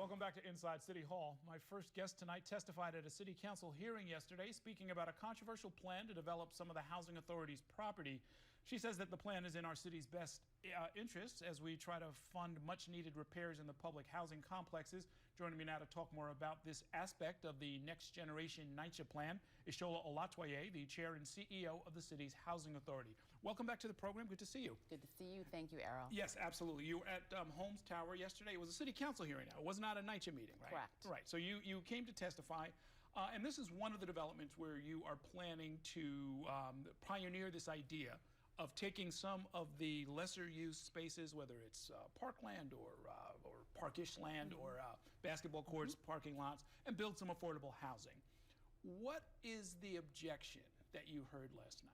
Welcome back to Inside City Hall. My first guest tonight testified at a city council hearing yesterday, speaking about a controversial plan to develop some of the housing authority's property. She says that the plan is in our city's best interests as we try to fund much needed repairs in the public housing complexes. Joining me now to talk more about this aspect of the NextGen NYCHA plan is Shola Olatoye, the chair and CEO of the city's housing authority. Welcome back to the program. Good to see you. Good to see you. Thank you, Errol. Yes, absolutely. You were at Holmes Tower yesterday. It was a city council hearing now. It was not a NYCHA meeting, right? Correct. Right. So you came to testify. And this is one of the developments where you are planning to pioneer this idea of taking some of the lesser used spaces, whether it's parkland or parkish land or basketball courts, parking lots, and build some affordable housing. What is the objection that you heard last night?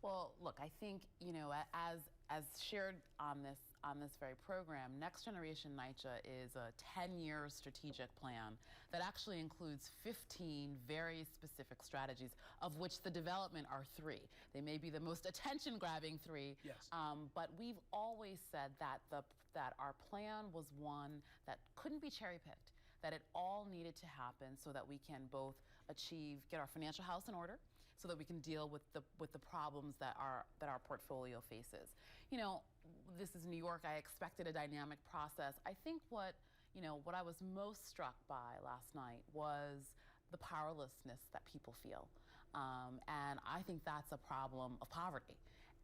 Well, look, I think, you know, as shared on this very program, NextGen NYCHA is a 10-year strategic plan that actually includes 15 very specific strategies, of which the development are 3. They may be the most attention-grabbing 3, yes. But we've always said that that our plan was one that couldn't be cherry-picked, that it all needed to happen so that we can both get our financial house in order, so that we can deal with the problems that our portfolio faces. You know, this is New York. I expected a dynamic process. I think what I was most struck by last night was the powerlessness that people feel. And I think that's a problem of poverty.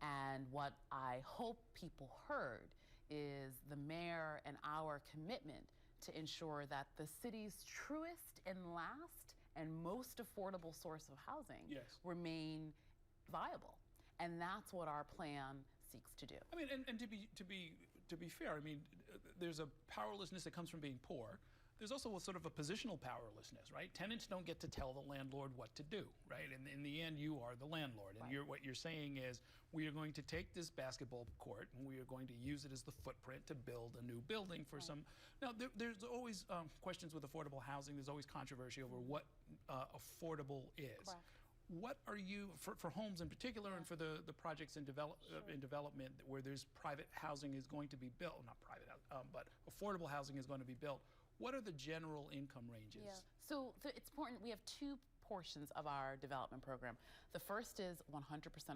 And what I hope people heard is the mayor and our commitment to ensure that the city's truest and last and most affordable source of housing remain viable. And that's what our plan seeks to do. I mean, and to be fair, I mean, there's a powerlessness that comes from being poor. There's also a sort of a positional powerlessness, right? Tenants don't get to tell the landlord what to do, right? And in the end, you are the landlord. And what you're saying is, we are going to take this basketball court and we are going to use it as the footprint to build a new building for some. Now, there's always questions with affordable housing. There's always controversy over what affordable is. Correct. What are you, for homes in particular, and for the projects in development where there's private housing is going to be built, not private, but affordable housing is going to be built, what are the general income ranges? Yeah. So it's important. We have 2 portions of our development program. The first is 100%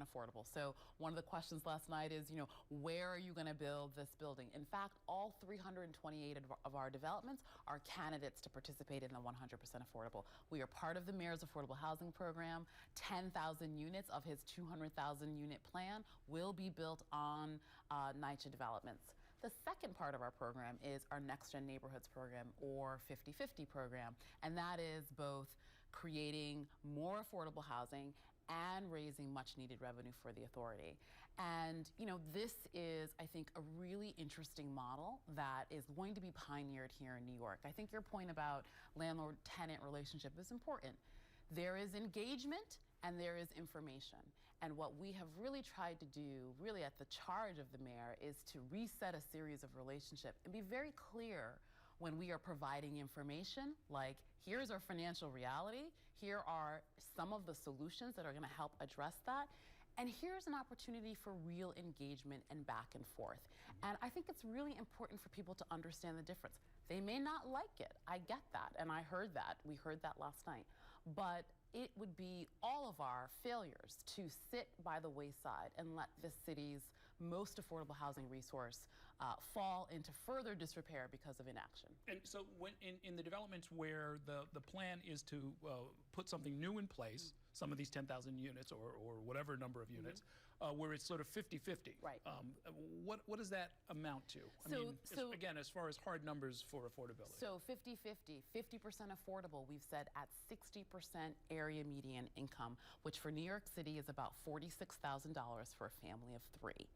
affordable. So one of the questions last night is, you know, where are you going to build this building? In fact, all 328 of our developments are candidates to participate in the 100% affordable. We are part of the mayor's affordable housing program. 10,000 units of his 200,000 unit plan will be built on NYCHA developments. The second part of our program is our NextGen Neighborhoods program, or 50/50 program, and that is both creating more affordable housing and raising much needed revenue for the authority. And you know, this is, I think, a really interesting model that is going to be pioneered here in New York. I think your point about landlord-tenant relationship is important. There is engagement and there is information. And what we have really tried to do, really at the charge of the mayor, is to reset a series of relationships and be very clear when we are providing information, like, here's our financial reality, here are some of the solutions that are gonna help address that, and here's an opportunity for real engagement and back and forth. And I think it's really important for people to understand the difference. They may not like it, I get that, and I heard that, we heard that last night, but it would be all of our failures to sit by the wayside and let this city's most affordable housing resource fall into further disrepair because of inaction. And so when in the developments where the plan is to put something new in place, some of these 10,000 units or whatever number of units, where it's sort of 50-50. Right. What does that amount to? I mean, again, as far as hard numbers for affordability. So 50-50, 50% affordable, we've said at 60% area median income, which for New York City is about $46,000 for a family of 3. Okay.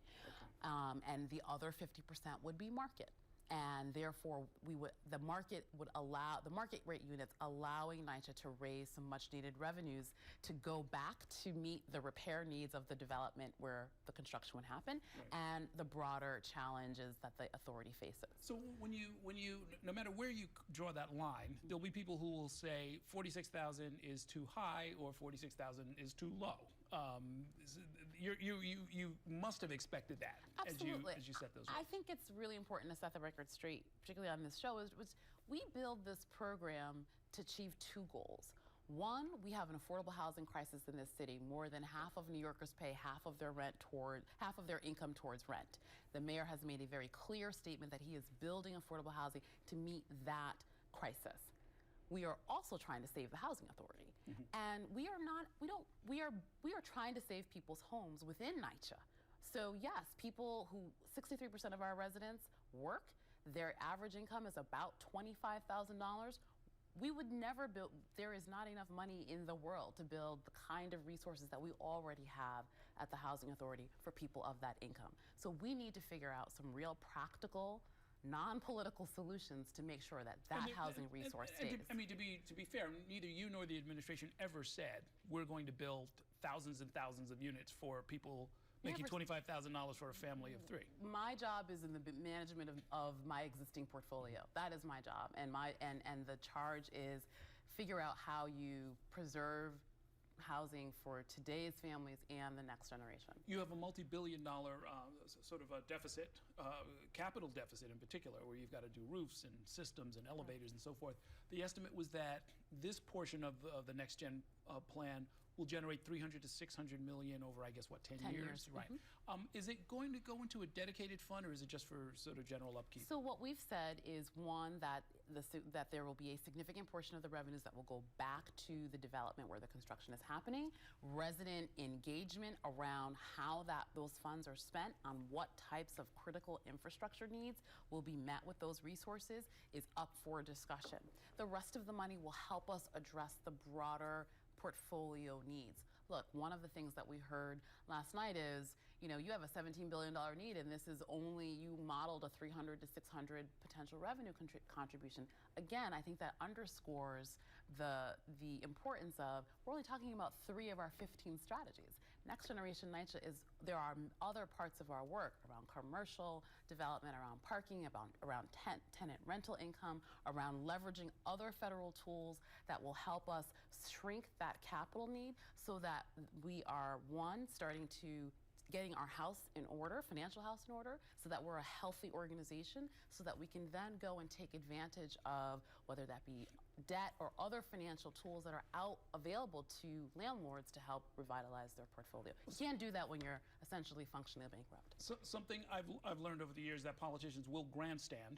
And the other 50% would be market. And therefore, the market rate units allowing NYCHA to raise some much needed revenues to go back to meet the repair needs of the development where the construction would happen, and the broader challenges that the authority faces. So when you, no matter where you draw that line, there'll be people who will say 46,000 is too high or 46,000 is too low. You must have expected that. Absolutely. as you set those rates. I think it's really important to set the record straight, particularly on this show, was We build this program to achieve two goals. One, we have an affordable housing crisis in this city. More than half of New Yorkers pay half of their income towards rent. The mayor has made a very clear statement that he is building affordable housing to meet that crisis. We are also trying to save the housing authority. And we are trying to save people's homes within NYCHA. So yes, 63% of our residents work. Their average income is about $25,000. We would never build, there is not enough money in the world to build the kind of resources that we already have at the Housing Authority for people of that income. So we need to figure out some real practical, non-political solutions to make sure that housing resource stays. I mean, to be fair, neither you nor the administration ever said we're going to build thousands and thousands of units for people making $25,000 for a family of three. My job is in the management of my existing portfolio. That is my job, and the charge is figure out how you preserve housing for today's families and the next generation. You have a multi-billion-dollar sort of a deficit, capital deficit in particular, where you've got to do roofs and systems and elevators and so forth. The estimate was that this portion of the NextGen plan will generate $300 to $600 million over, I guess, what, 10 years? Right. Is it going to go into a dedicated fund, or is it just for sort of general upkeep? So what we've said is, one, that there will be a significant portion of the revenues that will go back to the development where the construction is happening. Resident engagement around how those funds are spent, on what types of critical infrastructure needs will be met with those resources, is up for discussion. The rest of the money will help us address the broader portfolio needs. Look, one of the things that we heard last night is, you have a $17 billion need, and this is only, you modeled a 300 to 600 potential revenue contribution. Again, I think that underscores the importance of, we're only talking about 3 of our 15 strategies. Next Generation NYCHA there are other parts of our work around commercial development, around parking, around tenant rental income, around leveraging other federal tools that will help us shrink that capital need so that we are, one, starting to getting our house in order, financial house in order, so that we're a healthy organization, so that we can then go and take advantage of whether that be debt or other financial tools that are available to landlords to help revitalize their portfolio. You can't do that when you're essentially functionally bankrupt. So, something I've learned over the years that politicians will grandstand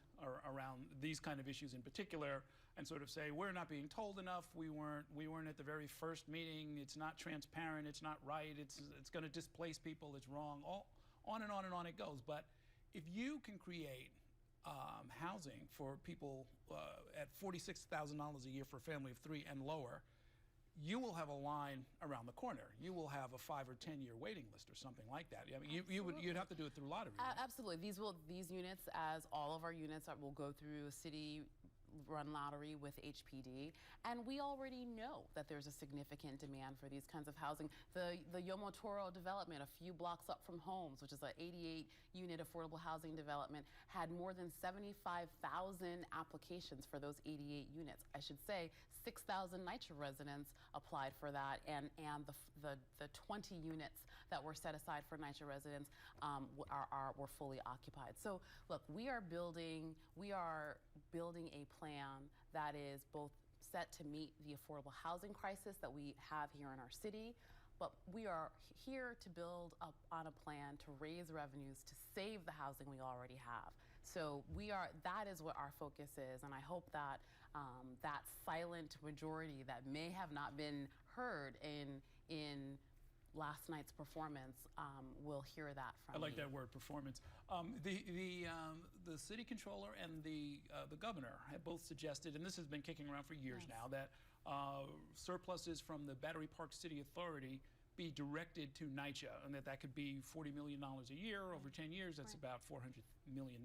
around these kind of issues in particular, and sort of say, we're not being told enough, we weren't at the very first meeting, it's not transparent, it's not right, it's going to displace people, it's wrong, on and on and on it goes. But if you can create housing for people at $46,000 a year for a family of 3 and lower, you will have a line around the corner. You will have a 5 or 10 year waiting list or something like that. I mean, you'd have to do it through lottery. Absolutely. These units, as all of our units, will go through a city-run lottery with HPD, and we already know that there's a significant demand for these kinds of housing. The Yomo Toro development, a few blocks up from Holmes, which is an 88-unit affordable housing development, had more than 75,000 applications for those 88 units. I should say 6,000 NYCHA residents applied for that, and the 20 units that were set aside for NYCHA residents were fully occupied. So look, we are building a plan that is both set to meet the affordable housing crisis that we have here in our city, but we are here to build up on a plan to raise revenues to save the housing we already have. So that is what our focus is, and I hope that that silent majority that may have not been heard in last night's performance will hear that from I like that word, performance. The city controller and the governor have both suggested, and this has been kicking around for years now, that surpluses from the Battery Park City Authority be directed to NYCHA, and that could be $40 million a year over 10 years. That's about $400 million.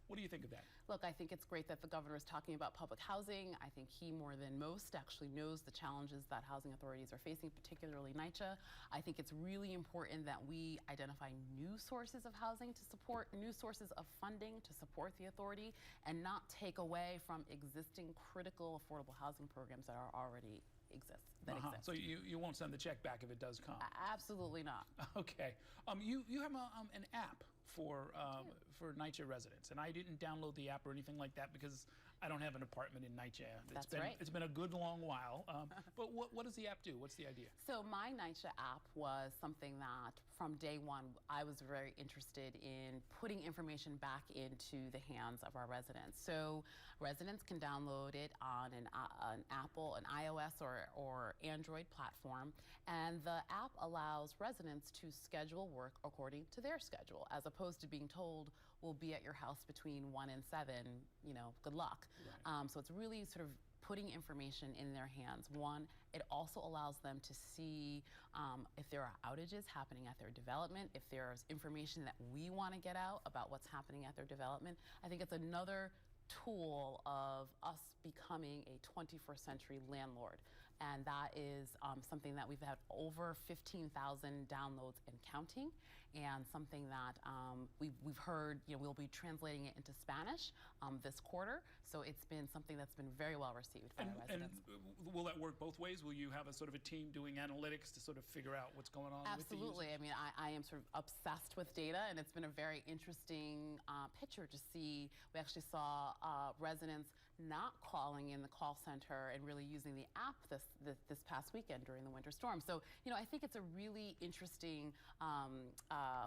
What do you think of that? Look, I think it's great that the governor is talking about public housing. I think he, more than most, actually knows the challenges that housing authorities are facing, particularly NYCHA. I think it's really important that we identify new sources of housing to support, new sources of funding to support the authority, and not take away from existing critical affordable housing programs that are already exist. So you won't send the check back if it does come? Absolutely not. Okay. You have an app for NYCHA residents, and I didn't download the app or anything like that because I don't have an apartment in NYCHA. That's right. It's been a good long while. But what does the app do? What's the idea? So my NYCHA app was something that from day one I was very interested in putting information back into the hands of our residents. So residents can download it on an Apple, an iOS or Android platform, and the app allows residents to schedule work according to their schedule, as opposed to being told we'll be at your house between 1 and 7, good luck. Right. So it's really sort of putting information in their hands. One, it also allows them to see if there are outages happening at their development, if there's information that we want to get out about what's happening at their development. I think it's another tool of us becoming a 21st century landlord. And that is something that we've had over 15,000 downloads and counting, and something that we've heard, we'll be translating it into Spanish this quarter. So it's been something that's been very well received by our residents. And will that work both ways? Will you have a sort of a team doing analytics to sort of figure out what's going on? Absolutely. With the users? I am sort of obsessed with data, and it's been a very interesting picture to see. We actually saw residents not calling in the call center and really using the app this past weekend during the winter storm. So, I think it's a really interesting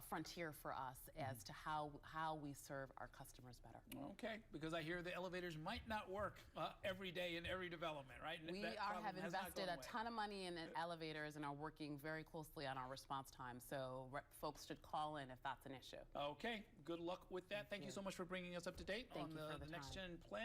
frontier for us as to how we serve our customers better. Okay, because I hear the elevators might not work every day in every development, right? We have invested a ton of money in elevators and are working very closely on our response time. So folks should call in if that's an issue. Okay, good luck with that. Thank you so much for bringing us up to date on the NextGen plan.